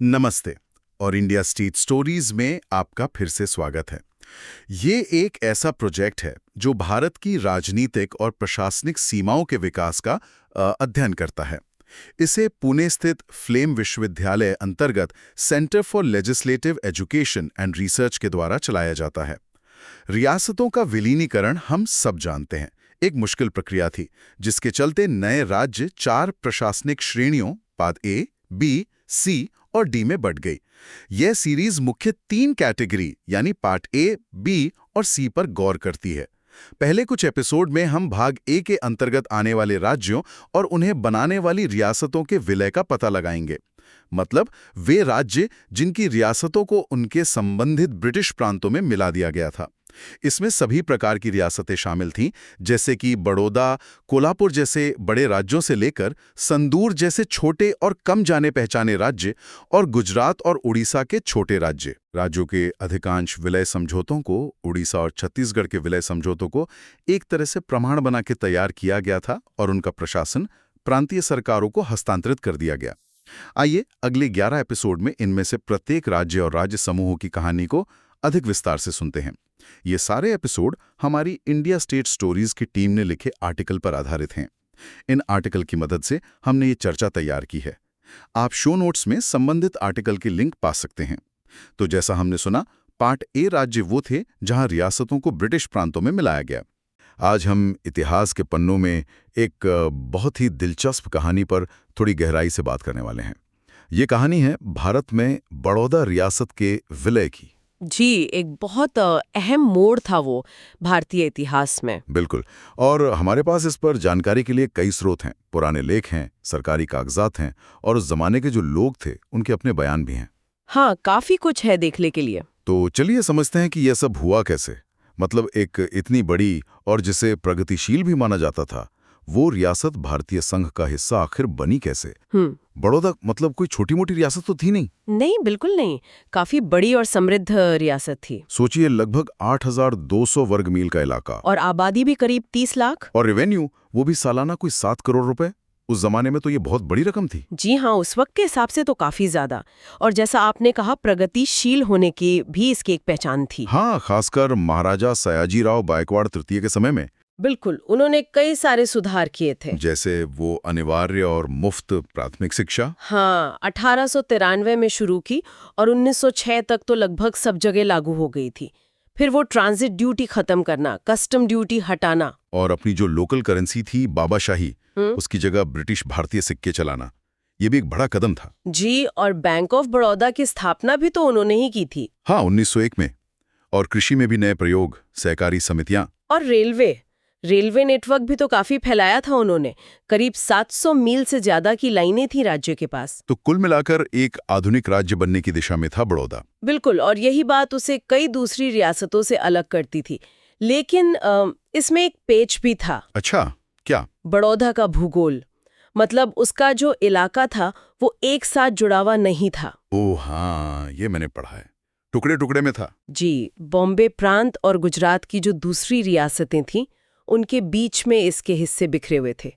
नमस्ते और India state stories में आपका फिर से स्वागत है। ये एक ऐसा प्रोजेक्ट है जो भारत की राजनीतिक और प्रशासनिक सीमाओं के विकास का अध्ययन करता है। इसे पुणे स्थित फ्लेम विश्वविद्यालय अंतर्गत centre for legislative education and research के द्वारा चलाया जाता है। रियासतों का विलीनीकरण हम सब जानते हैं, एक मुश्किल प्रक्रिया थी जिसके चलते नए राज्य 4 प्रशासनिक श्रेणियों पार्ट ए, बी, सी और डी में बढ़ गई। यह सीरीज मुख्य 3 कैटेगरी यानी पार्ट ए, बी और सी पर गौर करती है। पहले कुछ एपिसोड में हम भाग ए के अंतर्गत आने वाले राज्यों और उन्हें बनाने वाली रियासतों के विलय का पता लगाएंगे। मतलब वे राज्य जिनकी रियासतों को उनके संबंधित ब्रिटिश प्रांतों में मिला दिया गया था। इसमें सभी प्रकार की रियासतें शामिल थीं, जैसे कि बड़ौदा, कोल्हापुर जैसे बड़े राज्यों से लेकर संदूर जैसे छोटे और कम जाने पहचाने राज्य और गुजरात और उड़ीसा के छोटे राज्य। राज्यों के अधिकांश विलय समझौतों को, उड़ीसा और छत्तीसगढ़ के विलय समझौतों को एक तरह से प्रमाण बना के तैयार किया गया था और उनका प्रशासन प्रांतीय सरकारों को हस्तांतरित कर दिया गया। आइए अगले 11 एपिसोड में इनमें से प्रत्येक राज्य और राज्य समूहों की कहानी को अधिक विस्तार से सुनते हैं। ये सारे एपिसोड हमारी इंडिया स्टेट स्टोरीज की टीम ने लिखे आर्टिकल पर आधारित हैं। इन आर्टिकल की मदद से हमने ये चर्चा तैयार की है। आप शो नोट्स में संबंधित आर्टिकल की लिंक पा सकते हैं। तो जैसा हमने सुना, पार्ट ए राज्य वो थे जहां रियासतों को ब्रिटिश प्रांतों में मिलाया गया। आज हम इतिहास के पन्नों में एक बहुत ही दिलचस्प कहानी पर थोड़ी गहराई से बात करने वाले हैं। ये कहानी है भारत में बड़ौदा रियासत के विलय की। जी, एक बहुत अहम मोड़ था वो भारतीय इतिहास में। बिल्कुल। और हमारे पास इस पर जानकारी के लिए कई स्रोत हैं, पुराने लेख हैं, सरकारी कागजात हैं और उस जमाने के जो लोग थे उनके अपने बयान भी हैं। हाँ, काफी कुछ है देखने के लिए। तो चलिए समझते हैं कि यह सब हुआ कैसे। मतलब एक इतनी बड़ी और जिसे प्रगतिशील भी माना जाता था, वो रियासत भारतीय संघ का हिस्सा आखिर बनी कैसे? बड़ौदा मतलब कोई छोटी मोटी रियासत तो थी नहीं। नहीं, बिल्कुल नहीं। काफी बड़ी और समृद्ध रियासत थी। सोचिए, लगभग 8,200 वर्ग मील का इलाका और आबादी भी करीब 30 लाख। और रेवेन्यू वो भी सालाना कोई 7 करोड़ रुपए। उस जमाने में तो ये बहुत बड़ी रकम थी। जी हाँ, उस वक्त के हिसाब से तो काफी ज्यादा। और जैसा आपने कहा, प्रगतिशील होने की भी इसकी एक पहचान थी। हाँ, खासकर महाराजा सयाजीराव गायकवाड़ तृतीय के समय में। बिल्कुल, उन्होंने कई सारे सुधार किए थे। जैसे वो अनिवार्य और मुफ्त प्राथमिक शिक्षा। हाँ, 1893 में शुरू की और 1906 तक तो लगभग सब जगह लागू हो गई थी। फिर वो ट्रांजिट ड्यूटी खत्म करना, कस्टम ड्यूटी हटाना और अपनी जो लोकल करेंसी थी बाबाशाही, उसकी जगह ब्रिटिश भारतीय सिक्के चलाना, ये भी एक बड़ा कदम था। जी, और बैंक ऑफ बड़ौदा की स्थापना भी तो उन्होंने ही की थी। हाँ, 1901 में। और कृषि में भी नए प्रयोग, सहकारी समितियां और रेलवे नेटवर्क भी तो काफी फैलाया था उन्होंने। करीब 700 मील से ज्यादा की लाइनें थी राज्य के पास। तो कुल मिलाकर एक आधुनिक राज्य बनने की दिशा में था बड़ौदा। बिल्कुल, और यही बात उसे कई दूसरी रियासतों से अलग करती थी। लेकिन इसमें एक पेच भी था। अच्छा, क्या? बड़ौदा का भूगोल, मतलब उसका जो इलाका था वो एक साथ जुड़ा हुआ नहीं था। ओह हाँ, ये मैंने पढ़ा है, टुकड़े टुकड़े में था। जी, बॉम्बे प्रांत और गुजरात की जो दूसरी रियासतें थीं, उनके बीच में इसके हिस्से बिखरे हुए थे।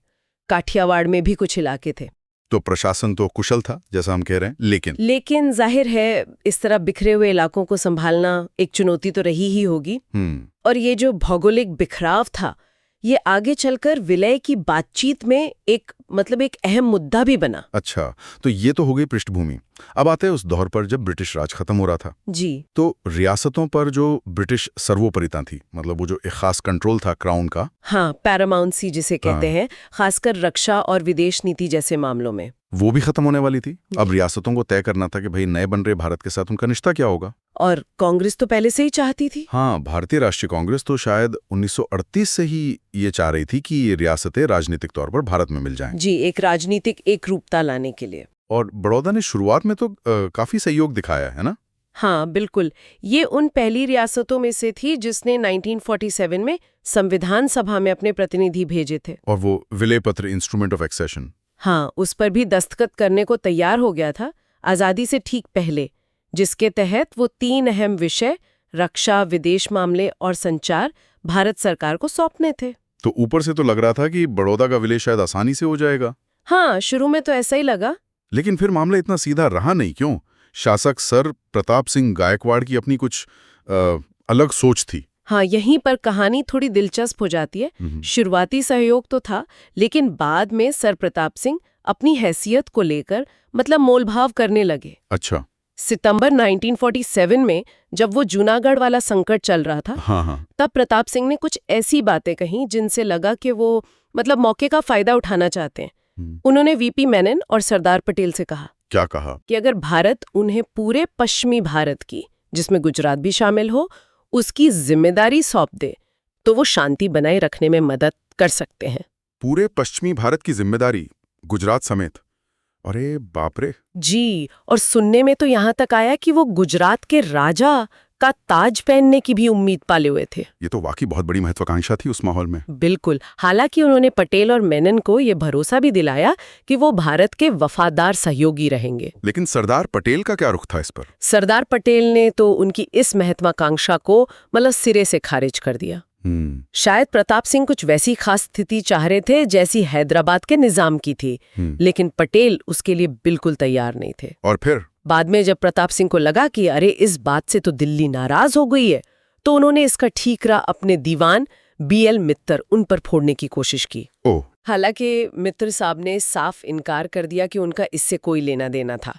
काठियावाड़ में भी कुछ इलाके थे। तो प्रशासन तो कुशल था, जैसा हम कह रहे हैं, लेकिन जाहिर है इस तरह बिखरे हुए इलाकों को संभालना एक चुनौती तो रही ही होगी। और ये जो भौगोलिक बिखराव था, ये आगे चलकर विलय की बातचीत में एक अहम मुद्दा भी बना। अच्छा, तो ये तो हो गई पृष्ठभूमि। अब आते हैं उस दौर पर जब ब्रिटिश राज खत्म हो रहा था। जी। तो रियासतों पर जो ब्रिटिश सर्वोपरिता थी, मतलब वो जो एक खास कंट्रोल था क्राउन का। हाँ, पैरामाउंसी जिसे कहते हैं, खासकर रक्षा और विदेश नीति जैसे मामलों में, वो भी खत्म होने वाली थी। अब रियासतों को तय करना था कि भाई नए बन रहे भारत के साथ उनका रिश्ता क्या होगा। और कांग्रेस तो पहले से ही चाहती थी। हाँ, भारतीय राष्ट्रीय कांग्रेस तो शायद 1938 से ही ये चाह रही थी कि ये रियासतें राजनीतिक तौर पर भारत में मिल जाएं। जी, एक राजनीतिक एक रूपता लाने के लिए। और बड़ौदा ने शुरुआत में तो काफी सहयोग दिखाया है ना। हाँ, बिल्कुल। ये उन पहली रियासतों में से थी जिसने 1947 में संविधान सभा में अपने प्रतिनिधि भेजे थे। और वो विलय पत्र, इंस्ट्रूमेंट ऑफ एक्सेशन, हाँ, उस पर भी दस्तखत करने को तैयार हो गया था आजादी से ठीक पहले, जिसके तहत वो 3 अहम विषय रक्षा, विदेश मामले और संचार भारत सरकार को सौंपने थे। तो ऊपर से तो लग रहा था कि बड़ौदा का विलय शायद आसानी से हो जाएगा। हाँ, शुरू में तो ऐसा ही लगा। लेकिन फिर मामला इतना सीधा रहा नहीं, क्यों? शासक सर प्रताप सिंह गायकवाड़ की अपनी कुछ अलग सोच थी। हाँ, यहीं पर कहानी थोड़ी दिलचस्प हो जाती है। शुरुआती सहयोग तो था, लेकिन बाद में सर प्रताप सिंह अपनी हैसियत को लेकर मतलब मोलभाव करने लगे। अच्छा। सितंबर 1947 में जब वो जूनागढ़ वाला संकट चल रहा था, हाँ। तब प्रताप सिंह ने कुछ ऐसी बातें कहीं जिनसे लगा कि वो मतलब मौके का फायदा उठाना चाहते हैं। उन्होंने वीपी मेनन और सरदार पटेल से कहा। क्या कहा? कि अगर भारत उन्हें पूरे पश्चिमी भारत की, जिसमें गुजरात भी शामिल हो, उसकी जिम्मेदारी सौंप दे तो वो शांति बनाए रखने में मदद कर सकते हैं। पूरे पश्चिमी भारत की जिम्मेदारी, गुजरात समेत? अरे बाप रे। जी, और सुनने में तो यहाँ तक आया कि वो गुजरात के राजा का ताज पहनने की भी उम्मीद पाले हुए थे। ये तो वाकई बहुत बड़ी महत्वाकांक्षा थी उस माहौल में। बिल्कुल। हालांकि उन्होंने पटेल और मेनन को ये भरोसा भी दिलाया कि वो भारत के वफादार सहयोगी रहेंगे। लेकिन सरदार पटेल का क्या रुख था इस पर? सरदार पटेल ने तो उनकी इस महत्वाकांक्षा को मतलब सिरे से खारिज कर दिया। शायद प्रताप सिंह कुछ वैसी खास स्थिति चाह रहे थे जैसी हैदराबाद के निजाम की थी, लेकिन पटेल उसके लिए बिल्कुल तैयार नहीं थे। और फिर बाद में जब प्रताप सिंह को लगा कि अरे इस बात से तो दिल्ली नाराज हो गई है, तो उन्होंने इसका ठीकरा अपने दीवान बीएल मित्तर उन पर फोड़ने की कोशिश की। हालांकि मित्र साहब ने साफ इनकार कर दिया कि उनका इससे कोई लेना देना था।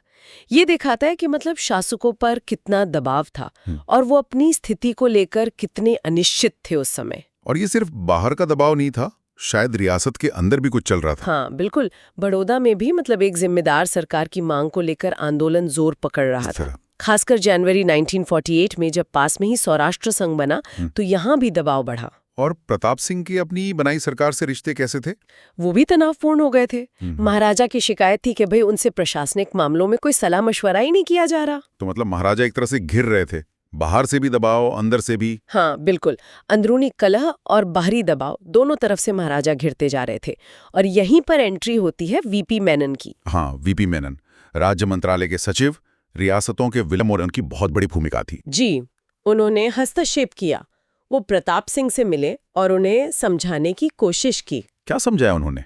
ये दिखाता है कि मतलब शासकों पर कितना दबाव था और वो अपनी स्थिति को लेकर कितने अनिश्चित थे उस समय। और ये सिर्फ बाहर का दबाव नहीं था, शायद रियासत के अंदर भी कुछ चल रहा था। हाँ बिल्कुल। बड़ौदा में भी मतलब एक जिम्मेदार सरकार की मांग को लेकर आंदोलन जोर पकड़ रहा था। खासकर जनवरी 1948 में जब पास में ही सौराष्ट्र संघ बना तो यहाँ भी दबाव बढ़ा। और प्रताप सिंह की अपनी बनाई सरकार से रिश्ते कैसे थे? वो भी तनावपूर्ण हो गए थे। महाराजा की शिकायत थी कि भाई उनसे प्रशासनिक मामलों में कोई सलाह मशवरा ही नहीं किया जा रहा। तो मतलब महाराजा एक तरह से घिर रहे थे, बाहर से भी दबाव, अंदर से भी। हाँ बिल्कुल। अंदरूनी कलह और बाहरी दबाव दोनों तरफ से महाराजा घिरते जा रहे थे। और यहीं पर एंट्री होती है वीपी मेनन की। हाँ, वीपी मेनन राज्य मंत्रालय के सचिव, रियासतों के विलय में उनकी बहुत बड़ी भूमिका थी। जी, उन्होंने हस्तक्षेप किया। वो प्रताप सिंह से मिले और उन्हें समझाने की कोशिश की। क्या समझाया उन्होंने?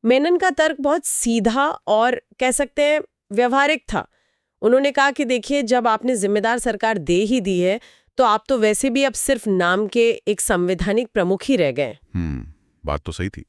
मेनन का तर्क बहुत सीधा और कह सकते हैं व्यवहारिक था। उन्होंने कहा कि देखिए, जब आपने जिम्मेदार सरकार दे ही दी है तो आप तो वैसे भी अब सिर्फ नाम के एक संवैधानिक प्रमुख ही रह गए। बात तो सही थी।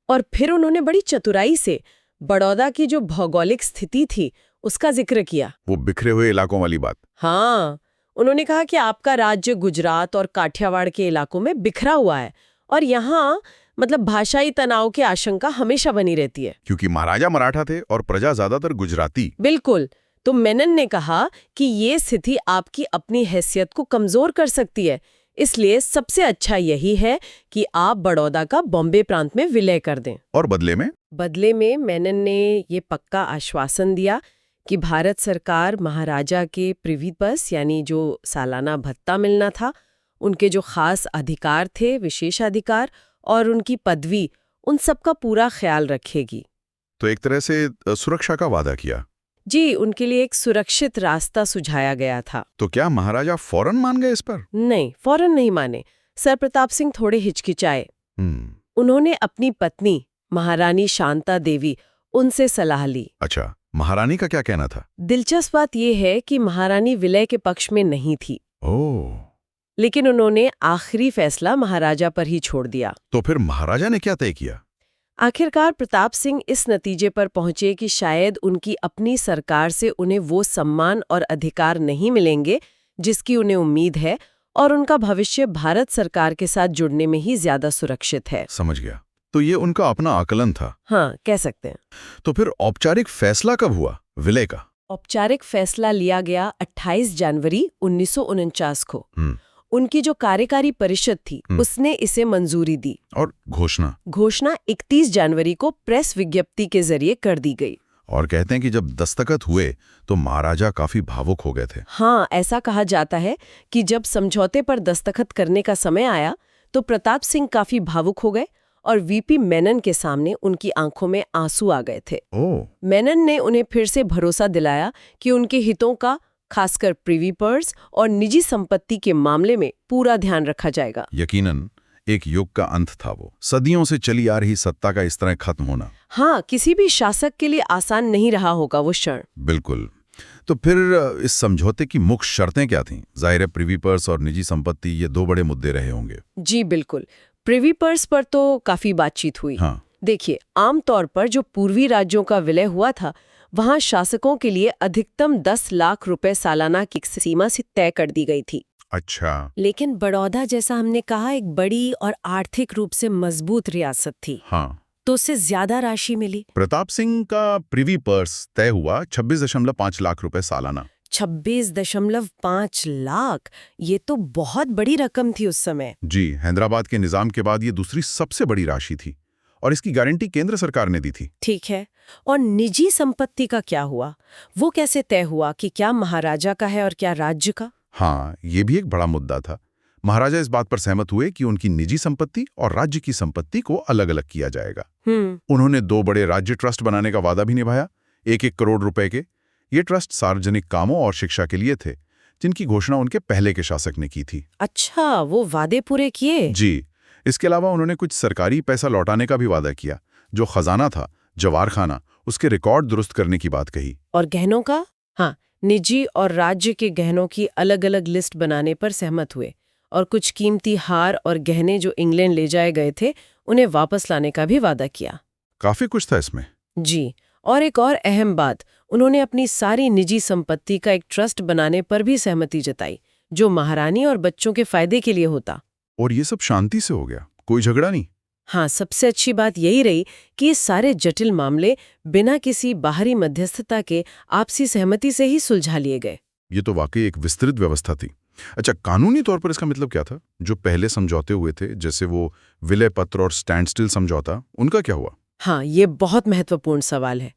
और फिर उन्होंने बड़ी चतुराई से बड़ौदा की जो भौगोलिक स्थिति थी उसका जिक्र किया। वो बिखरे हुए इलाकों वाली बात। हाँ, उन्होंने कहा कि आपका राज्य गुजरात और काठियावाड़ के इलाकों में बिखरा हुआ है और यहाँ मतलब भाषाई तनाव की आशंका हमेशा बनी रहती है, क्योंकि महाराजा मराठा थे और प्रजा ज्यादातर गुजराती। बिल्कुल। तो मेनन ने कहा कि ये स्थिति आपकी अपनी हैसियत को कमजोर कर सकती है, इसलिए सबसे अच्छा यही है कि आप बड़ौदा का बॉम्बे प्रांत में विलय कर दें। और बदले में मेनन ने ये पक्का आश्वासन दिया कि भारत सरकार महाराजा के प्रिवी पस यानी जो सालाना भत्ता मिलना था, उनके जो खास अधिकार थे, विशेषाधिकार और उनकी पदवी, उन सब का पूरा ख्याल रखेगी। तो एक तरह से सुरक्षा का वादा किया। जी, उनके लिए एक सुरक्षित रास्ता सुझाया गया था। तो क्या महाराजा फौरन मान गए इस पर? नहीं, फौरन नहीं माने। सर प्रताप सिंह थोड़े हिचकिचाए। उन्होंने अपनी पत्नी महारानी शांता देवी उनसे सलाह ली। अच्छा, महारानी का क्या कहना था? दिलचस्प बात यह है कि महारानी विलय के पक्ष में नहीं थी। ओह। लेकिन उन्होंने आखिरी फैसला महाराजा पर ही छोड़ दिया। तो फिर महाराजा ने क्या तय किया? आखिरकार प्रताप सिंह इस नतीजे पर पहुंचे कि शायद उनकी अपनी सरकार से उन्हें वो सम्मान और अधिकार नहीं मिलेंगे जिसकी उन्हें उम्मीद है, और उनका भविष्य भारत सरकार के साथ जुड़ने में ही ज्यादा सुरक्षित है। समझ गया। तो ये उनका अपना आकलन था। हाँ, कह सकते हैं। तो फिर औपचारिक फैसला कब हुआ विलय का? औपचारिक फैसला लिया गया 28 जनवरी 1949 को। उनकी जो कार्यकारी परिषद थी उसने इसे मंजूरी दी और घोषणा 31 जनवरी को प्रेस विज्ञप्ति के जरिए कर दी गई। और कहते हैं कि जब दस्तखत हुए तो महाराजा काफी भावुक हो गए थे। हाँ, ऐसा कहा जाता है कि जब समझौते पर दस्तखत करने का समय आया तो प्रताप सिंह काफी भावुक हो गए और वीपी मेनन के सामने उनकी आंखों में आंसू आ गए थे। मेनन ने उन्हें फिर से भरोसा दिलाया कि उनके हितों का, खासकर प्रिवी पर्स और निजी संपत्ति के मामले में पूरा ध्यान रखा जाएगा। यकीनन एक युग का अंत था वो, सदियों से चली आ रही सत्ता का इस तरह खत्म होना। हाँ, किसी भी शासक के लिए आसान नहीं रहा होगा वो क्षण। बिल्कुल। तो फिर इस समझौते की मुख्य शर्तें क्या थीं? जाहिर है प्रिवी पर्स और निजी संपत्ति ये दो बड़े मुद्दे रहे होंगे। जी बिल्कुल। प्रिवी पर्स पर तो काफी बातचीत हुई। हाँ। देखिए, आमतौर पर जो पूर्वी राज्यों का विलय हुआ था, वहां शासकों के लिए अधिकतम 10 लाख रुपए सालाना की सीमा से तय कर दी गई थी। अच्छा। लेकिन बड़ौदा, जैसा हमने कहा, एक बड़ी और आर्थिक रूप से मजबूत रियासत थी, हाँ। तो उससे ज्यादा राशि मिली। प्रताप सिंह का प्रिवी पर्स तय हुआ 26.5 लाख रुपए सालाना। 26.5 लाख, ये तो बहुत बड़ी रकम थी उस समय। जी, हैदराबाद के निजाम के बाद ये दूसरी सबसे बड़ी राशि थी और इसकी गारंटी केंद्र सरकार ने दी थी। ठीक है, और निजी संपत्ति का क्या हुआ? वो कैसे तय हुआ कि क्या महाराजा का है और क्या राज्य का? हाँ, ये भी एक बड़ा मुद्दा था। महाराजा इस बात पर सहमत हुए कि उनकी निजी संपत्ति और राज्य की संपत्ति को अलग अलग किया जाएगा। उन्होंने 2 बड़े राज्य ट्रस्ट बनाने का वादा भी निभाया, 1-1 करोड़ रुपए के। ये ट्रस्ट सार्वजनिक कामों और शिक्षा के लिए थे, जिनकी घोषणा उनके पहले के शासक ने की थी। अच्छा, वो वादे पूरे किए? जी, इसके अलावा उन्होंने कुछ सरकारी पैसा लौटाने का भी वादा किया। जो खजाना था, जवारखाना, उसके रिकॉर्ड दुरुस्त करने की बात कही। और गहनों का? हाँ, निजी और राज्य के गहनों की अलग-अलग लिस्ट बनाने पर सहमत हुए, और कुछ कीमती हार और गहने जो इंग्लैंड ले जाए गए थे, उन्हें वापस लाने का भी वादा किया। काफी कुछ था इसमें। जी, और एक और अहम बात, उन्होंने अपनी सारी निजी संपत्ति का एक ट्रस्ट बनाने पर भी सहमति जताई, जो महारानी और बच्चों के फायदे के लिए होता। और ये सब शांति से हो गया, कोई झगड़ा नहीं। हाँ, सबसे अच्छी बात यही रही कि ये सारे जटिल मामले बिना किसी बाहरी मध्यस्थता के आपसी सहमति से ही सुलझा लिए गए। ये तो वाकई एक विस्तृत व्यवस्था थी। अच्छा, कानूनी तौर पर इसका मतलब क्या था? जो पहले समझौते हुए थे, जैसे वो विलय पत्र और स्टैंड स्टिल समझौता, उनका क्या हुआ? हाँ, ये बहुत महत्वपूर्ण सवाल है।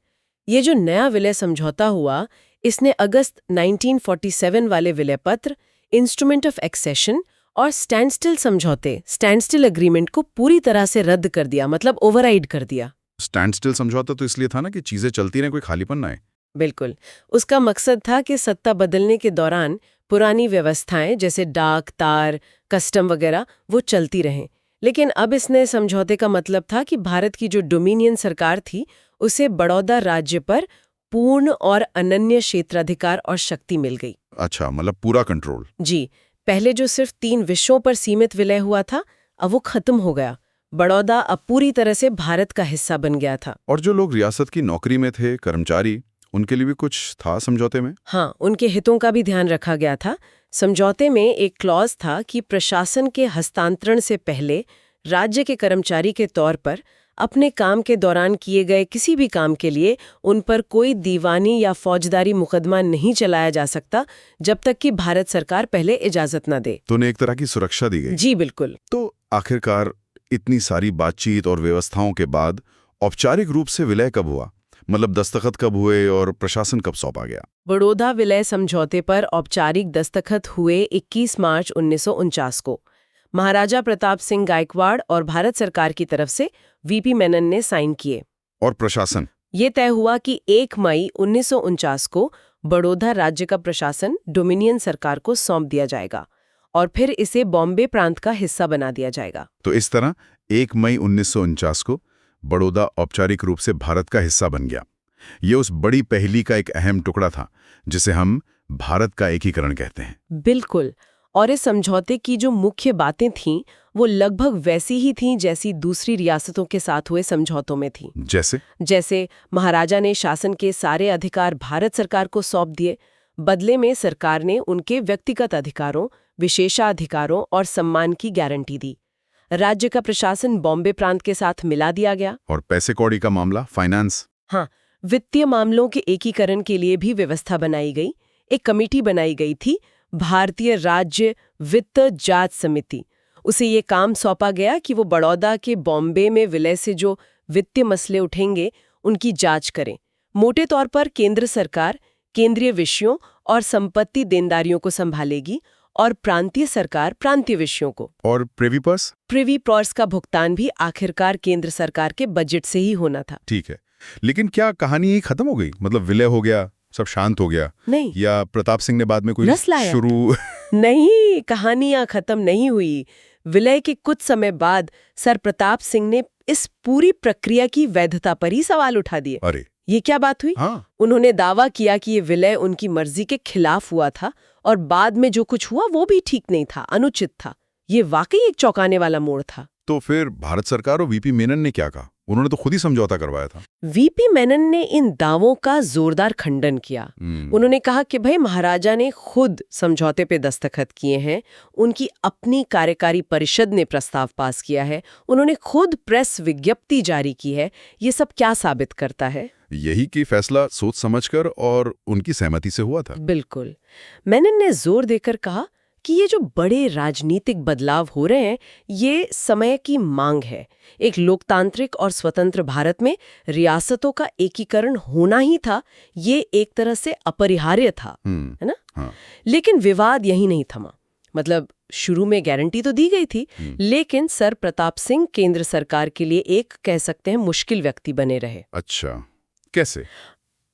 ये जो नया विलय समझौता हुआ, इसने अगस्त 1947 वाले विलय पत्र, इंस्ट्रूमेंट ऑफ एक्सेशन और स्टैंड स्टिल समझौते, स्टैंड स्टिल एग्रीमेंट को पूरी तरह से रद्द कर दिया, मतलब ओवरराइड कर दिया। स्टैंड स्टिल समझौता तो इसलिए था ना कि चीजें चलती रहें, कोई खालीपन ना आए। बिल्कुल, उसका मकसद था कि सत्ता बदलने के दौरान पुरानी व्यवस्थाएं जैसे डाक, तार, कस्टम वगैरह वो चलती रहें। लेकिन अब इस नए समझौते का मतलब था कि भारत की जो डोमिनियन सरकार थी, उसे बड़ौदा राज्य पर पूर्ण और अनन्य क्षेत्राधिकार और शक्ति मिल गई। अच्छा, मतलब पूरा कंट्रोल। जी, पहले जो सिर्फ 3 विषयों पर सीमित विलय हुआ था, अब वो खत्म हो गया। बड़ौदा अब पूरी तरह से भारत का हिस्सा बन गया था। और जो लोग रियासत की नौकरी में थे, कर्मचारी, उनके लिए भी कुछ था समझौते में? हाँ, उनके हितों का भी ध्यान रखा गया था। समझौते में एक क्लॉज था कि प्रशासन के हस्तांतरण से पहले राज्य के कर्मचारी के तौर पर अपने काम के दौरान किए गए किसी भी काम के लिए उन पर कोई दीवानी या फौजदारी मुकदमा नहीं चलाया जा सकता, जब तक कि भारत सरकार पहले इजाजत न दे। तो उन्हें एक तरह की सुरक्षा दी गई। जी बिल्कुल। तो आखिरकार इतनी सारी बातचीत और व्यवस्थाओं के बाद औपचारिक रूप से विलय कब हुआ? मतलब दस्तखत कब हुए और प्रशासन कब सौंपा गया? बड़ौदा विलय समझौते पर औपचारिक दस्तखत हुए 21 मार्च 1949 को। महाराजा प्रताप सिंह गायकवाड़ और भारत सरकार की तरफ से वीपी मेनन ने साइन किए। और प्रशासन? ये तय हुआ कि 1 मई 1949 को बड़ौदा राज्य का प्रशासन डोमिनियन सरकार को सौंप दिया जाएगा और फिर इसे बॉम्बे प्रांत का हिस्सा बना दिया जाएगा। तो इस तरह 1 मई 1949 को बड़ौदा औपचारिक रूप से भारत का हिस्सा बन गया। ये उस बड़ी पहेली का एक अहम टुकड़ा था, जिसे हम भारत का एकीकरण कहते हैं। बिल्कुल, और इस समझौते की जो मुख्य बातें थीं, वो लगभग वैसी ही थीं जैसी दूसरी रियासतों के साथ हुए समझौतों में थीं। जैसे महाराजा ने शासन के सारे अधिकार भारत सरकार को सौंप दिए, बदले में सरकार ने उनके व्यक्तिगत अधिकारों, विशेषाधिकारों और सम्मान की गारंटी दी। राज्य का प्रशासन बॉम्बे प्रांत के साथ मिला दिया गया। और पैसे कौड़ी का मामला, फाइनेंस? हाँ, वित्तीय मामलों के एकीकरण के लिए भी व्यवस्था बनाई गई। एक कमेटी बनाई गई थी, भारतीय राज्य वित्त जांच समिति। उसे ये काम सौंपा गया कि वो बड़ौदा के बॉम्बे में विलय से जो वित्तीय मसले उठेंगे, उनकी जांच करें। मोटे तौर पर केंद्र सरकार केंद्रीय विषयों और संपत्ति देनदारियों को संभालेगी और प्रांतीय सरकार प्रांतीय विषयों को। और प्रिवी पर्स? प्रिवी पर्स का भुगतान भी आखिरकार केंद्र सरकार के बजट से ही होना था। ठीक है, लेकिन क्या कहानी ही खत्म हो गई? मतलब विलय हो गया, सब शांत हो गया? नहीं। या प्रताप सिंह ने बाद में कोई रस लाया? शुरू? नहीं, कहानियां खत्म नहीं हुई। विलय के कुछ समय बाद सर प्रताप सिंह ने इस पूरी प्रक्रिया की वैधता पर ही सवाल उठा दिए। अरे, ये क्या बात हुई? हाँ, उन्होंने दावा किया कि ये विलय उनकी मर्जी के खिलाफ हुआ था और बाद में जो कुछ हुआ वो भी ठीक नहीं था, अनुचित था। ये वाकई एक चौंकाने वाला मोड़ था। तो फिर भारत सरकार और वीपी मेनन ने क्या कहा? उन्होंने तो खुद ही समझौता करवाया था। वीपी मेनन ने इन दावों का जोरदार खंडन किया। उन्होंने कहा कि भाई महाराजा ने खुद समझौते पे दस्तखत किए हैं, उनकी अपनी कार्यकारी परिषद ने प्रस्ताव पास किया है, उन्होंने खुद प्रेस विज्ञप्ति जारी की है। ये सब क्या साबित करता है? यही कि फैसला सोच समझकर और उनकी सहमति से हुआ था। बिल्कुल। मेनन ने जोर देकर कहा कि ये जो बड़े राजनीतिक बदलाव हो रहे हैं, ये समय की मांग है। एक लोकतांत्रिक और स्वतंत्र भारत में रियासतों का एकीकरण होना ही था, ये एक तरह से अपरिहार्य था, है ना? हाँ। लेकिन विवाद यही नहीं थमा। मतलब शुरू में गारंटी तो दी गई थी, लेकिन सर प्रताप सिंह केंद्र सरकार के लिए एक कह सकते हैं मुश्किल व्यक्ति बने रहे। अच्छा, कैसे?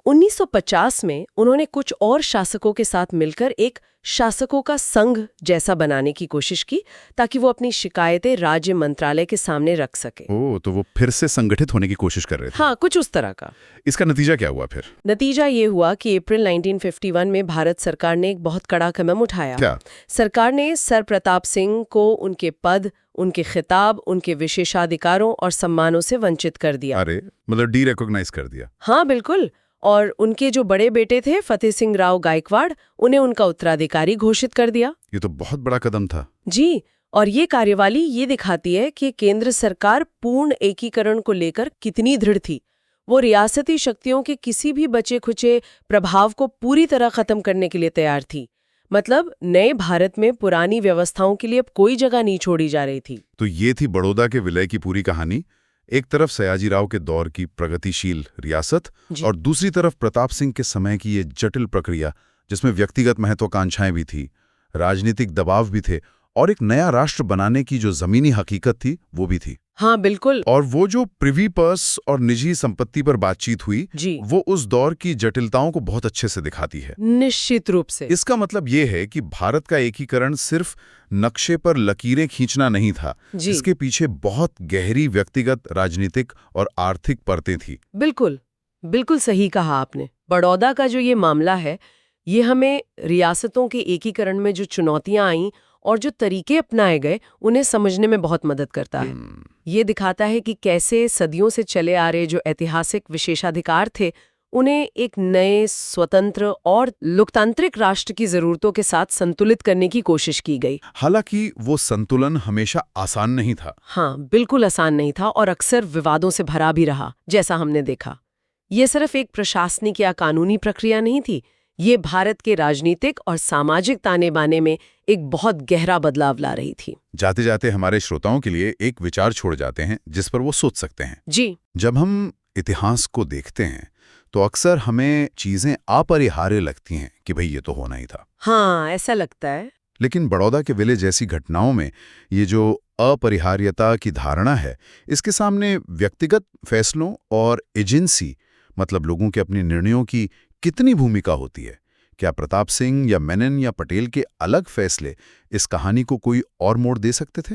1950 में उन्होंने कुछ और शासकों के साथ मिलकर एक शासकों का संघ जैसा बनाने की कोशिश की, ताकि वो अपनी शिकायतें राज्य मंत्रालय के सामने रख सके। ओह, तो वो फिर से संगठित होने की कोशिश कर रहे थे। हाँ, कुछ उस तरह का। इसका नतीजा क्या हुआ फिर? नतीजा ये हुआ कि अप्रैल 1951 में भारत सरकार ने एक बहुत कड़ा कदम उठाया। क्या? सरकार ने सर प्रताप सिंह को उनके पद, उनके खिताब, उनके विशेषाधिकारों और सम्मानों से वंचित कर दिया। अरे, मतलब डी-रिकॉग्नाइज कर दिया। हाँ, बिल्कुल। और उनके जो बड़े बेटे थे फतेह सिंह राव गायकवाड़, उन्हें उनका उत्तराधिकारी घोषित कर दिया। ये तो बहुत बड़ा कदम था। जी, और ये कार्यवाही ये दिखाती है कि केंद्र सरकार पूर्ण एकीकरण को लेकर कितनी दृढ़ थी। वो रियासती शक्तियों के किसी भी बचे खुचे प्रभाव को पूरी तरह खत्म करने के लिए तैयार थी। मतलब नए भारत में पुरानी व्यवस्थाओं के लिए अब कोई जगह नहीं छोड़ी जा रही थी। तो ये थी बड़ौदा के विलय की पूरी कहानी। एक तरफ सयाजीराव के दौर की प्रगतिशील रियासत और दूसरी तरफ प्रताप सिंह के समय की ये जटिल प्रक्रिया, जिसमें व्यक्तिगत महत्वाकांक्षाएं भी थी, राजनीतिक दबाव भी थे और एक नया राष्ट्र बनाने की जो जमीनी हकीकत थी वो भी थी। हाँ, बिल्कुल। और वो जो प्रिवी पर्स और निजी संपत्ति पर बातचीत हुई, वो उस दौर की जटिलताओं को बहुत अच्छे से दिखाती है। निश्चित रूप से। इसका मतलब ये है कि भारत का एकीकरण सिर्फ नक्शे पर लकीरें खींचना नहीं था, इसके पीछे बहुत गहरी व्यक्तिगत, राजनीतिक और आर्थिक परतें थी। बिल्कुल, बिल्कुल सही कहा आपने। बड़ौदा का जो ये मामला है, ये हमें रियासतों के एकीकरण में जो चुनौतियां आईं और जो तरीके अपनाए गए, उन्हें समझने में बहुत मदद करता है। ये दिखाता है कि कैसे सदियों से चले आ रहे जो ऐतिहासिक विशेषाधिकार थे, उन्हें एक नए, स्वतंत्र और लोकतांत्रिक राष्ट्र की जरूरतों के साथ संतुलित करने की कोशिश की गई। हालांकि वो संतुलन हमेशा आसान नहीं था। हाँ, बिल्कुल आसान नहीं था और अक्सर विवादों से भरा भी रहा, जैसा हमने देखा। ये सिर्फ एक प्रशासनिक या कानूनी प्रक्रिया नहीं थी, ये भारत के राजनीतिक और सामाजिक ताने बाने में एक बहुत गहरा बदलाव ला रही थी। जाते जाते हमारे श्रोताओं के लिए एक विचार छोड़ जाते हैं जिस पर वो सोच सकते हैं। जी। जब हम इतिहास को देखते हैं तो अक्सर हमें चीजें अपरिहार्य लगती हैं कि भाई ये तो होना ही था। हाँ, ऐसा लगता है। लेकिन बड़ौदा के विलय जैसी घटनाओं में ये जो अपरिहार्यता की धारणा है, इसके सामने व्यक्तिगत फैसलों और एजेंसी, मतलब लोगों के अपने निर्णयों की कितनी भूमिका होती है? क्या प्रताप सिंह या मेनन या पटेल के अलग फैसले इस कहानी को कोई और मोड़ दे सकते थे?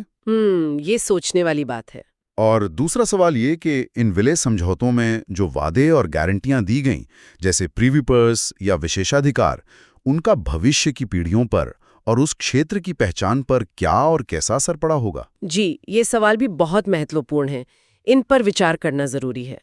ये सोचने वाली बात है। और दूसरा सवाल ये कि इन विलय समझौतों में जो वादे और गारंटियां दी गईं, जैसे प्रीवी पर्स या विशेषाधिकार, उनका भविष्य की पीढ़ियों पर और उस क्षेत्र की पहचान पर क्या और कैसा असर पड़ा होगा? जी, ये सवाल भी बहुत महत्वपूर्ण है। इन पर विचार करना जरूरी है।